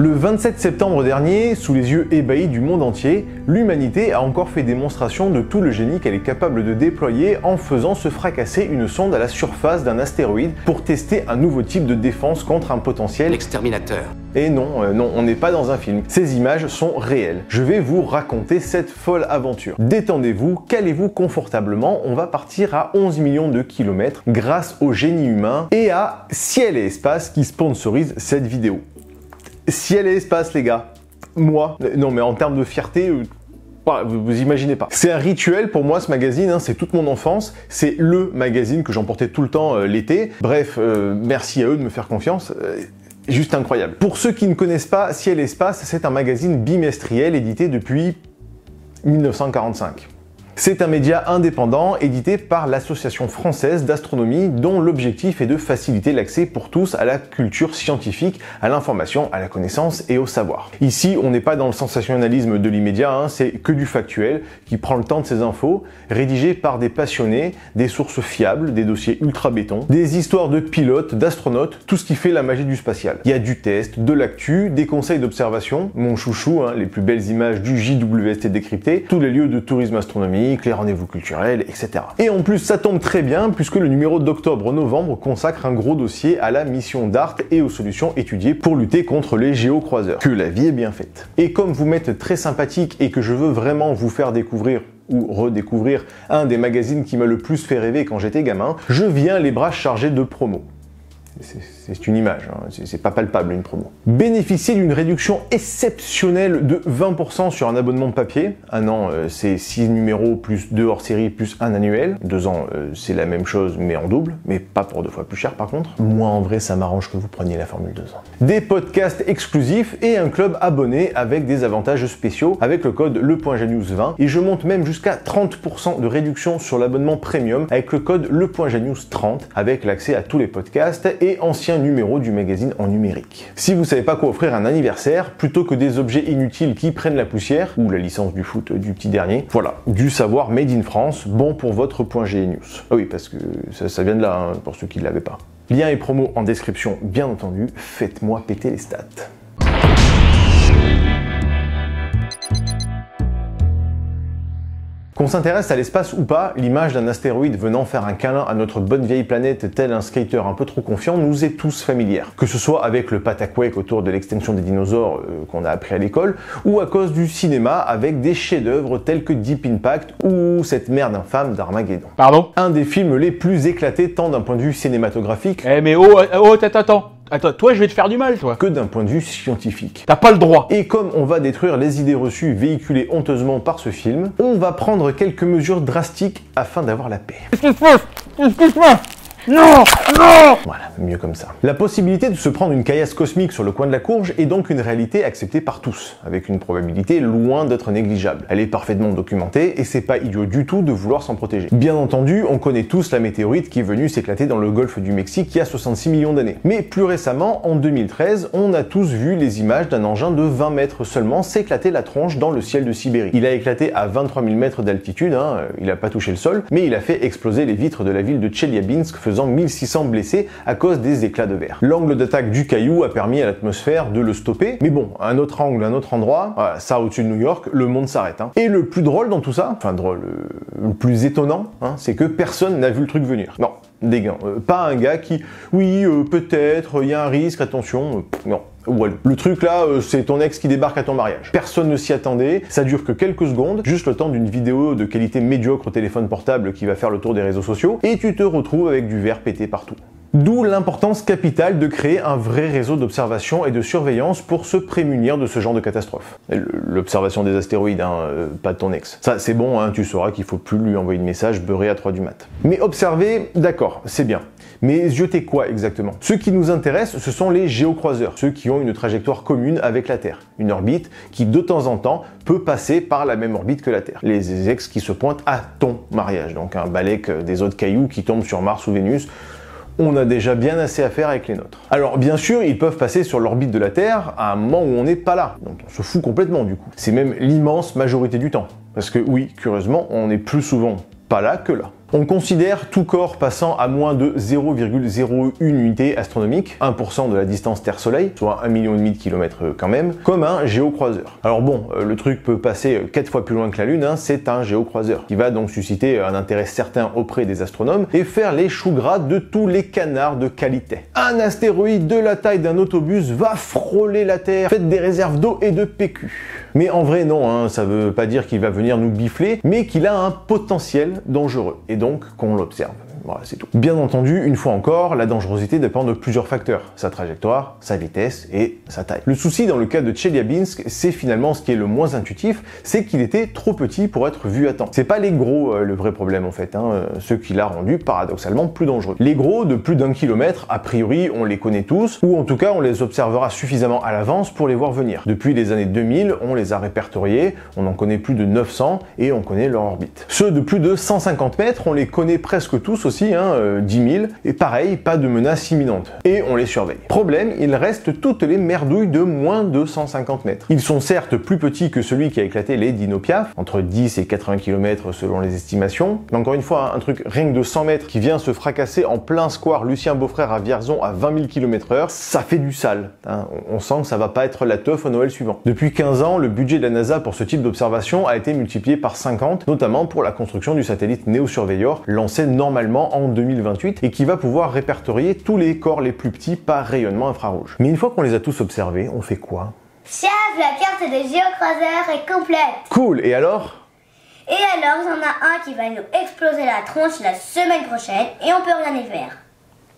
Le 27 septembre dernier, sous les yeux ébahis du monde entier, l'humanité a encore fait démonstration de tout le génie qu'elle est capable de déployer en faisant se fracasser une sonde à la surface d'un astéroïde pour tester un nouveau type de défense contre un potentiel exterminateur. Et non, on n'est pas dans un film. Ces images sont réelles. Je vais vous raconter cette folle aventure. Détendez-vous, calez-vous confortablement, on va partir à 11 millions de kilomètres grâce au génie humain et à Ciel et Espace qui sponsorise cette vidéo. Ciel et Espace, les gars. Moi, non mais en termes de fierté, vous imaginez pas. C'est un rituel pour moi ce magazine, hein, c'est toute mon enfance, c'est le magazine que j'emportais tout le temps l'été. Bref, merci à eux de me faire confiance. Juste incroyable. Pour ceux qui ne connaissent pas, Ciel et Espace, c'est un magazine bimestriel édité depuis 1945. C'est un média indépendant édité par l'Association française d'astronomie dont l'objectif est de faciliter l'accès pour tous à la culture scientifique, à l'information, à la connaissance et au savoir. Ici, on n'est pas dans le sensationnalisme de l'immédiat, hein, c'est que du factuel qui prend le temps de ces infos, rédigées par des passionnés, des sources fiables, des dossiers ultra béton, des histoires de pilotes, d'astronautes, tout ce qui fait la magie du spatial. Il y a du test, de l'actu, des conseils d'observation, mon chouchou, hein, les plus belles images du JWST décrypté, tous les lieux de tourisme astronomique, les rendez-vous culturels, etc. Et en plus, ça tombe très bien puisque le numéro d'octobre-novembre consacre un gros dossier à la mission DART et aux solutions étudiées pour lutter contre les géocroiseurs. Que la vie est bien faite. Et comme vous m'êtes très sympathique et que je veux vraiment vous faire découvrir ou redécouvrir un des magazines qui m'a le plus fait rêver quand j'étais gamin, je viens les bras chargés de promos. C'est une image, hein, c'est pas palpable une promo. Bénéficier d'une réduction exceptionnelle de 20% sur un abonnement papier. Un an, c'est 6 numéros plus 2 hors série plus 1 annuel. 2 ans, c'est la même chose mais en double, mais pas pour 2 fois plus cher par contre. Moi en vrai, ça m'arrange que vous preniez la formule 2 ans. Des podcasts exclusifs et un club abonné avec des avantages spéciaux avec le code LePointGenius20 et je monte même jusqu'à 30% de réduction sur l'abonnement premium avec le code LePointGenius30 avec l'accès à tous les podcasts et anciens numéros du magazine en numérique. Si vous savez pas quoi offrir à un anniversaire, plutôt que des objets inutiles qui prennent la poussière, ou la licence du foot du petit dernier, voilà, du savoir made in France, bon pour votre .genius. Ah oui, parce que ça vient de là, hein, pour ceux qui ne l'avaient pas. Lien et promo en description, bien entendu, faites-moi péter les stats. Qu'on s'intéresse à l'espace ou pas, l'image d'un astéroïde venant faire un câlin à notre bonne vieille planète tel un skater un peu trop confiant nous est tous familière. Que ce soit avec le pataquake autour de l'extinction des dinosaures qu'on a appris à l'école, ou à cause du cinéma avec des chefs-d'œuvre tels que Deep Impact ou cette merde infâme d'Armageddon. Pardon ? Un des films les plus éclatés tant d'un point de vue cinématographique mais attends, toi je vais te faire du mal, toi. Que d'un point de vue scientifique. T'as pas le droit. Et comme on va détruire les idées reçues véhiculées honteusement par ce film, on va prendre quelques mesures drastiques afin d'avoir la paix. Non! Non! Voilà, mieux comme ça. La possibilité de se prendre une caillasse cosmique sur le coin de la courge est donc une réalité acceptée par tous, avec une probabilité loin d'être négligeable. Elle est parfaitement documentée et c'est pas idiot du tout de vouloir s'en protéger. Bien entendu, on connaît tous la météorite qui est venue s'éclater dans le golfe du Mexique il y a 66 millions d'années. Mais plus récemment, en 2013, on a tous vu les images d'un engin de 20 mètres seulement s'éclater la tronche dans le ciel de Sibérie. Il a éclaté à 23 000 mètres d'altitude, hein, il a pas touché le sol, mais il a fait exploser les vitres de la ville de Tcheliabinsk, faisant 1600 blessés à cause des éclats de verre. L'angle d'attaque du caillou a permis à l'atmosphère de le stopper, mais bon, un autre angle, un autre endroit, voilà, ça au-dessus de New York, le monde s'arrête. Hein. Et le plus drôle dans tout ça, enfin drôle, le plus étonnant, hein, c'est que personne n'a vu le truc venir. Non, des gars, pas un gars qui, oui, peut-être, il y a un risque, attention, non. Walou. Le truc là, c'est ton ex qui débarque à ton mariage. Personne ne s'y attendait, ça dure que quelques secondes, juste le temps d'une vidéo de qualité médiocre au téléphone portable qui va faire le tour des réseaux sociaux, et tu te retrouves avec du verre pété partout. D'où l'importance capitale de créer un vrai réseau d'observation et de surveillance pour se prémunir de ce genre de catastrophe. L'observation des astéroïdes, hein, pas de ton ex. Ça c'est bon, hein, tu sauras qu'il faut plus lui envoyer de message beurré à 3 du mat. Mais observer, d'accord, c'est bien. Mais jeter quoi exactement? Ce qui nous intéresse, ce sont les géocroiseurs, ceux qui ont une trajectoire commune avec la Terre, une orbite qui de temps en temps peut passer par la même orbite que la Terre. Les ex qui se pointent à ton mariage, donc un balai des autres cailloux qui tombent sur Mars ou Vénus. On a déjà bien assez à faire avec les nôtres. Alors bien sûr, ils peuvent passer sur l'orbite de la Terre à un moment où on n'est pas là, donc on se fout complètement du coup. C'est même l'immense majorité du temps, parce que oui, curieusement, on est plus souvent pas là que là. On considère tout corps passant à moins de 0,01 unité astronomique, 1% de la distance Terre-Soleil, soit 1,5 million de kilomètres quand même, comme un géocroiseur. Alors bon, le truc peut passer 4 fois plus loin que la Lune, hein, c'est un géocroiseur, qui va donc susciter un intérêt certain auprès des astronomes et faire les choux gras de tous les canards de qualité. Un astéroïde de la taille d'un autobus va frôler la Terre, faites des réserves d'eau et de PQ. Mais en vrai non, hein, ça veut pas dire qu'il va venir nous bifler, mais qu'il a un potentiel dangereux, et donc qu'on l'observe. Voilà, c'est tout. Bien entendu, une fois encore, la dangerosité dépend de plusieurs facteurs. Sa trajectoire, sa vitesse et sa taille. Le souci dans le cas de Tcheliabinsk, c'est finalement ce qui est le moins intuitif, c'est qu'il était trop petit pour être vu à temps. C'est pas les gros le vrai problème en fait, hein, ce qui l'a rendu paradoxalement plus dangereux. Les gros de plus d'1 kilomètre, a priori on les connaît tous, ou en tout cas on les observera suffisamment à l'avance pour les voir venir. Depuis les années 2000, on les a répertoriés, on en connaît plus de 900 et on connaît leur orbite. Ceux de plus de 150 mètres, on les connaît presque tous aussi, 10 000, et pareil, pas de menace imminente. Et on les surveille. Problème, il reste toutes les merdouilles de moins de 150 mètres. Ils sont certes plus petits que celui qui a éclaté les Dino Piaf, entre 10 et 80 km selon les estimations, mais encore une fois, un truc rien que de 100 mètres qui vient se fracasser en plein square Lucien Beaufrère à Vierzon à 20 000 km/h, ça fait du sale. Hein. On sent que ça va pas être la teuf au Noël suivant. Depuis 15 ans, le budget de la NASA pour ce type d'observation a été multiplié par 50, notamment pour la construction du satellite Neo Surveyor, lancé normalement en 2028 et qui va pouvoir répertorier tous les corps les plus petits par rayonnement infrarouge. Mais une fois qu'on les a tous observés, on fait quoi? Chef, la carte des géocroiseurs est complète. Cool, et alors? Et alors, il y en a un qui va nous exploser la tronche la semaine prochaine et on peut rien y faire.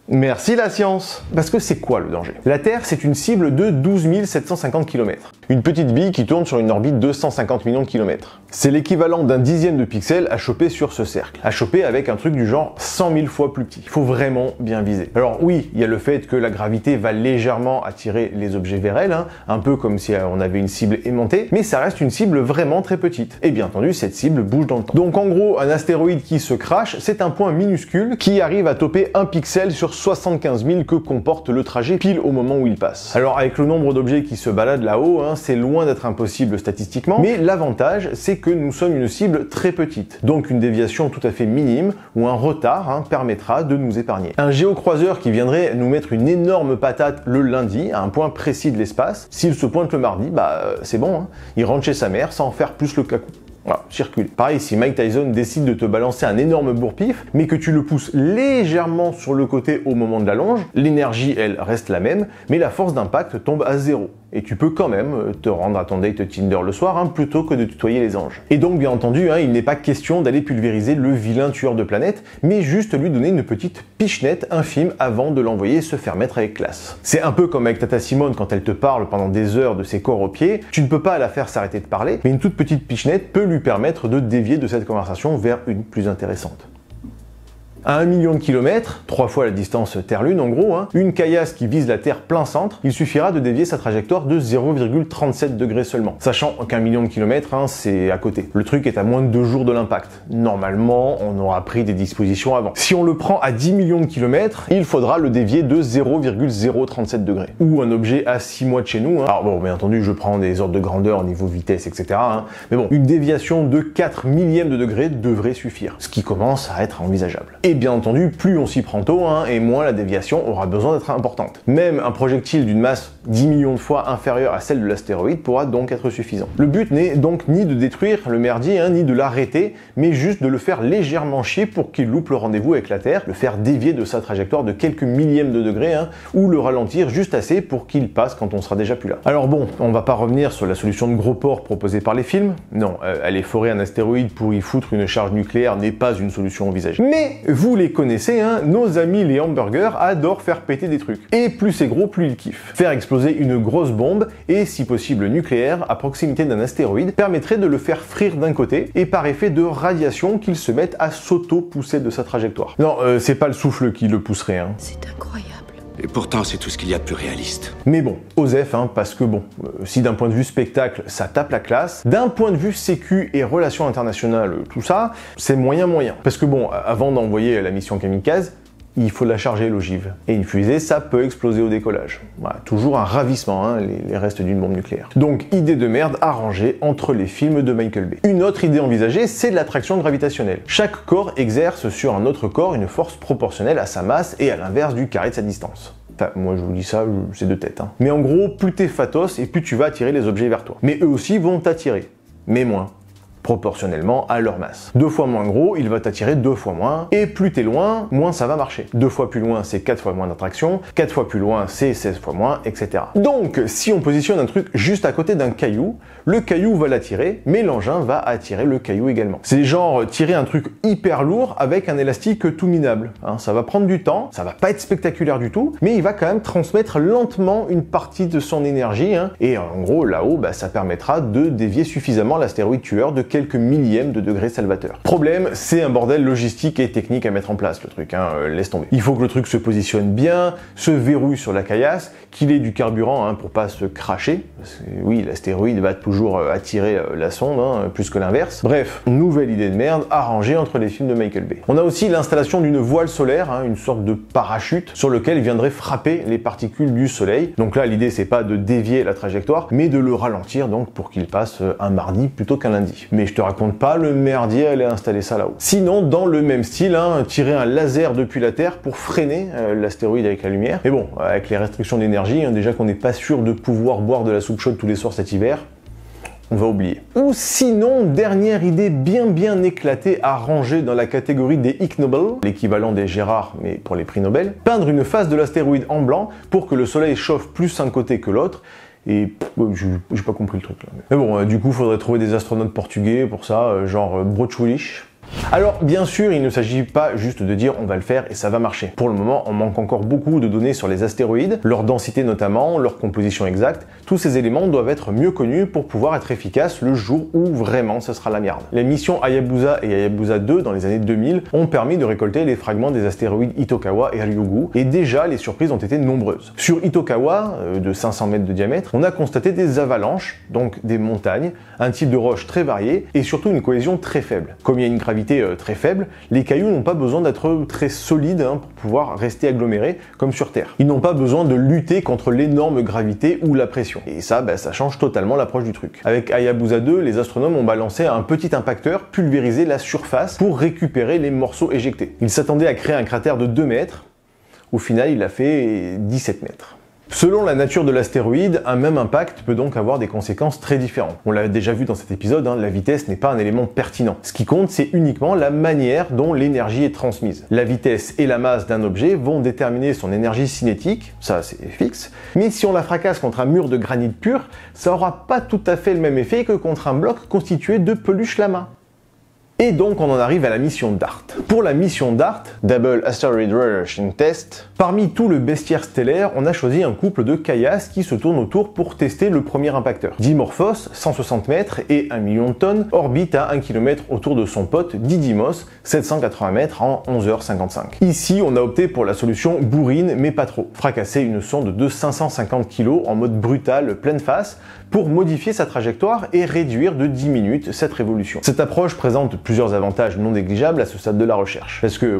Merci la science. Parce que c'est quoi le danger? La Terre, c'est une cible de 12 750 km. Une petite bille qui tourne sur une orbite de 150 millions de kilomètres. C'est l'équivalent d'un dixième de pixel à choper sur ce cercle. À choper avec un truc du genre 100 000 fois plus petit. Il faut vraiment bien viser. Alors oui, il y a le fait que la gravité va légèrement attirer les objets vers elle, hein, un peu comme si on avait une cible aimantée, mais ça reste une cible vraiment très petite. Et bien entendu, cette cible bouge dans le temps. Donc en gros, un astéroïde qui se crache, c'est un point minuscule qui arrive à toper un pixel sur 75 000 que comporte le trajet pile au moment où il passe. Alors avec le nombre d'objets qui se baladent là-haut, hein, c'est loin d'être impossible statistiquement, mais l'avantage c'est que nous sommes une cible très petite, donc une déviation tout à fait minime ou un retard permettra de nous épargner. Un géocroiseur qui viendrait nous mettre une énorme patate le lundi à un point précis de l'espace, s'il se pointe le mardi, c'est bon, il rentre chez sa mère sans faire plus le cacou. Voilà, circule. Pareil, si Mike Tyson décide de te balancer un énorme bourre-pif, mais que tu le pousses légèrement sur le côté au moment de la longe, l'énergie, elle, reste la même, mais la force d'impact tombe à 0. Et tu peux quand même te rendre à ton date Tinder le soir, plutôt que de tutoyer les anges. Et donc, bien entendu, il n'est pas question d'aller pulvériser le vilain tueur de planètes, mais juste lui donner une petite pichenette infime avant de l'envoyer se faire mettre avec classe. C'est un peu comme avec Tata Simone quand elle te parle pendant des heures de ses corps aux pieds, tu ne peux pas la faire s'arrêter de parler, mais une toute petite pichenette peut lui permettre de dévier de cette conversation vers une plus intéressante. À 1 million de kilomètres, 3 fois la distance Terre-Lune en gros, une caillasse qui vise la Terre plein centre, il suffira de dévier sa trajectoire de 0,37 degrés seulement. Sachant qu'un million de kilomètres, c'est à côté. Le truc est à moins de 2 jours de l'impact. Normalement, on aura pris des dispositions avant. Si on le prend à 10 millions de kilomètres, il faudra le dévier de 0,037 degrés. Ou un objet à 6 mois de chez nous. Alors bon, bien entendu, je prends des ordres de grandeur au niveau vitesse, etc. Mais bon, une déviation de 4 millièmes de degré devrait suffire. Ce qui commence à être envisageable. Et bien entendu, plus on s'y prend tôt, et moins la déviation aura besoin d'être importante. Même un projectile d'une masse 10 millions de fois inférieure à celle de l'astéroïde pourra donc être suffisant. Le but n'est donc ni de détruire le merdier, ni de l'arrêter, mais juste de le faire légèrement chier pour qu'il loupe le rendez-vous avec la Terre, le faire dévier de sa trajectoire de quelques millièmes de degrés, ou le ralentir juste assez pour qu'il passe quand on sera déjà plus là. Alors bon, on va pas revenir sur la solution de gros porc proposée par les films. Non, aller forer un astéroïde pour y foutre une charge nucléaire n'est pas une solution envisagée. Mais vous les connaissez, nos amis les hamburgers adorent faire péter des trucs. Et plus c'est gros, plus ils kiffent. Faire exploser une grosse bombe, et si possible nucléaire, à proximité d'un astéroïde, permettrait de le faire frire d'un côté, et par effet de radiation qu'il se mette à s'auto-pousser de sa trajectoire. Non, c'est pas le souffle qui le pousserait. C'est incroyable. Et pourtant, c'est tout ce qu'il y a de plus réaliste. Mais bon, OSEF, parce que bon, si d'un point de vue spectacle, ça tape la classe, d'un point de vue sécu et relations internationales, tout ça, c'est moyen. Parce que bon, avant d'envoyer la mission Kamikaze, il faut la charger l'ogive. Et une fusée, ça peut exploser au décollage. Voilà, toujours un ravissement, hein, les restes d'une bombe nucléaire. Donc, idée de merde à ranger entre les films de Michael Bay. Une autre idée envisagée, c'est l'attraction gravitationnelle. Chaque corps exerce sur un autre corps une force proportionnelle à sa masse et à l'inverse du carré de sa distance. Enfin, moi je vous dis ça, c'est de tête. Hein. Mais en gros, plus t'es fatos et plus tu vas attirer les objets vers toi. Mais eux aussi vont t'attirer, mais moins. Proportionnellement à leur masse. 2 fois moins gros, il va t'attirer 2 fois moins, et plus t'es loin, moins ça va marcher. 2 fois plus loin, c'est 4 fois moins d'attraction, 4 fois plus loin, c'est 16 fois moins, etc. Donc, si on positionne un truc juste à côté d'un caillou, le caillou va l'attirer, mais l'engin va attirer le caillou également. C'est genre tirer un truc hyper lourd avec un élastique tout minable. Hein, ça va prendre du temps, ça va pas être spectaculaire du tout, mais il va quand même transmettre lentement une partie de son énergie, hein, et en gros, là-haut, bah, ça permettra de dévier suffisamment l'astéroïde tueur de quelques millièmes de degré salvateur. Problème, c'est un bordel logistique et technique à mettre en place, le truc, hein, laisse tomber. Il faut que le truc se positionne bien, se verrouille sur la caillasse, qu'il ait du carburant hein, pour pas se cracher. Parce que, oui, l'astéroïde va toujours attirer la sonde, hein, plus que l'inverse. Bref, nouvelle idée de merde à ranger entre les films de Michael Bay. On a aussi l'installation d'une voile solaire, hein, une sorte de parachute sur lequel viendrait frapper les particules du soleil. Donc là, l'idée c'est pas de dévier la trajectoire, mais de le ralentir donc pour qu'il passe un mardi plutôt qu'un lundi. Mais je te raconte pas le merdier à aller installer ça là-haut. Sinon, dans le même style, hein, tirer un laser depuis la Terre pour freiner l'astéroïde avec la lumière. Mais bon, avec les restrictions d'énergie, hein, déjà qu'on n'est pas sûr de pouvoir boire de la soupe chaude tous les soirs cet hiver, on va oublier. Ou sinon, dernière idée bien éclatée à ranger dans la catégorie des Ig Nobel, l'équivalent des Gérard mais pour les prix Nobel, peindre une face de l'astéroïde en blanc pour que le soleil chauffe plus un côté que l'autre. Et j'ai pas compris le truc là. Mais bon, du coup, faudrait trouver des astronautes portugais pour ça, genre Brochoulich. Alors, bien sûr, il ne s'agit pas juste de dire on va le faire et ça va marcher. Pour le moment, on manque encore beaucoup de données sur les astéroïdes, leur densité notamment, leur composition exacte. Tous ces éléments doivent être mieux connus pour pouvoir être efficaces le jour où vraiment ce sera la merde. Les missions Hayabusa et Hayabusa 2 dans les années 2000 ont permis de récolter les fragments des astéroïdes Itokawa et Ryugu, et déjà les surprises ont été nombreuses. Sur Itokawa, de 500 mètres de diamètre, on a constaté des avalanches, donc des montagnes, un type de roche très varié et surtout une cohésion très faible. Comme il y a une gravité très faible, les cailloux n'ont pas besoin d'être très solides hein, pour pouvoir rester agglomérés comme sur Terre. Ils n'ont pas besoin de lutter contre l'énorme gravité ou la pression. Et ça, bah, ça change totalement l'approche du truc. Avec Hayabusa 2, les astronomes ont balancé un petit impacteur pulvérisé la surface pour récupérer les morceaux éjectés. Ils s'attendaient à créer un cratère de 2 mètres. Au final, il a fait 17 mètres. Selon la nature de l'astéroïde, un même impact peut donc avoir des conséquences très différentes. On l'a déjà vu dans cet épisode, hein, la vitesse n'est pas un élément pertinent. Ce qui compte, c'est uniquement la manière dont l'énergie est transmise. La vitesse et la masse d'un objet vont déterminer son énergie cinétique, ça c'est fixe, mais si on la fracasse contre un mur de granit pur, ça aura pas tout à fait le même effet que contre un bloc constitué de peluche lama. Et donc on en arrive à la mission DART. Pour la mission DART, Double Asteroid Radiation Test, parmi tout le bestiaire stellaire, on a choisi un couple de caillasses qui se tournent autour pour tester le premier impacteur. Dimorphos, 160 mètres et 1 million de tonnes, orbite à 1 km autour de son pote Didymos, 780 mètres en 11h55. Ici, on a opté pour la solution bourrine, mais pas trop. Fracasser une sonde de 550 kg en mode brutal, pleine face, pour modifier sa trajectoire et réduire de 10 minutes cette révolution. Cette approche présente plusieurs avantages non négligeables à ce stade de la recherche. Parce que,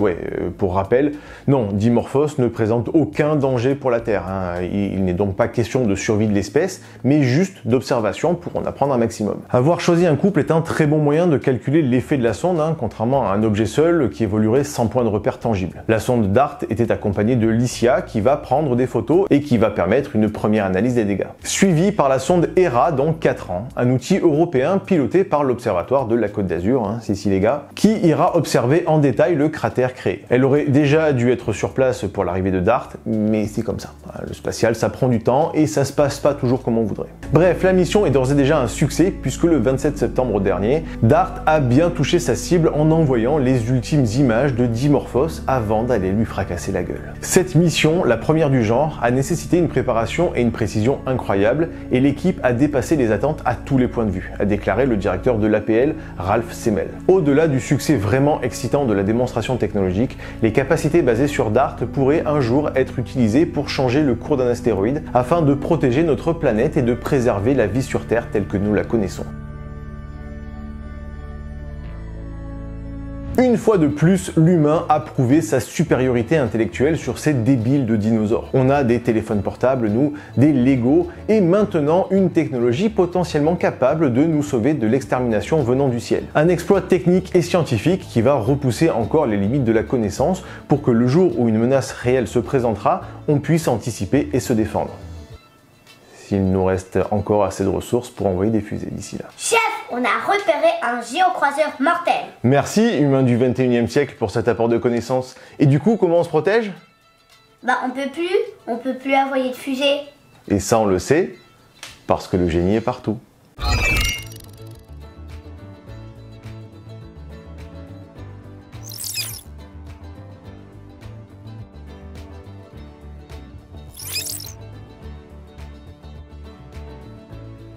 pour rappel, non, Dimorphos ne présente aucun danger pour la Terre. Hein. Il n'est donc pas question de survie de l'espèce, mais juste d'observation pour en apprendre un maximum. Avoir choisi un couple est un très bon moyen de calculer l'effet de la sonde, hein, contrairement à un objet seul qui évoluerait sans point de repère tangible. La sonde DART était accompagnée de Lycia qui va prendre des photos et qui va permettre une première analyse des dégâts. Suivie par la sonde ERA dans 4 ans, un outil européen piloté par l'Observatoire de la Côte d'Azur, hein, c'est ici les gars, qui ira observer en détail le cratère créé. Elle aurait déjà dû être sur place pour l'arrivée de DART, mais c'est comme ça. Le spatial, ça prend du temps et ça se passe pas toujours comme on voudrait. Bref, la mission est d'ores et déjà un succès puisque le 27 septembre dernier, DART a bien touché sa cible en envoyant les ultimes images de Dimorphos avant d'aller lui fracasser la gueule. Cette mission, la première du genre, a nécessité une préparation et une précision incroyables et l'équipe a dépassé les attentes à tous les points de vue, a déclaré le directeur de l'APL, Ralph Semmel. Au-delà du succès vraiment excitant de la démonstration technologique, les capacités basées sur DART pourraient un jour être utilisées pour changer le cours d'un astéroïde afin de protéger notre planète et de préserver la vie sur Terre telle que nous la connaissons. Une fois de plus, l'humain a prouvé sa supériorité intellectuelle sur ces débiles de dinosaures. On a des téléphones portables, nous, des Lego, et maintenant une technologie potentiellement capable de nous sauver de l'extermination venant du ciel. Un exploit technique et scientifique qui va repousser encore les limites de la connaissance pour que le jour où une menace réelle se présentera, on puisse anticiper et se défendre. S'il nous reste encore assez de ressources pour envoyer des fusées d'ici là. Chef, on a repéré un géocroiseur mortel. Merci, humains du 21e siècle, pour cet apport de connaissances. Et du coup, comment on se protège? Bah on peut plus envoyer de fusée. Et ça, on le sait, parce que le génie est partout.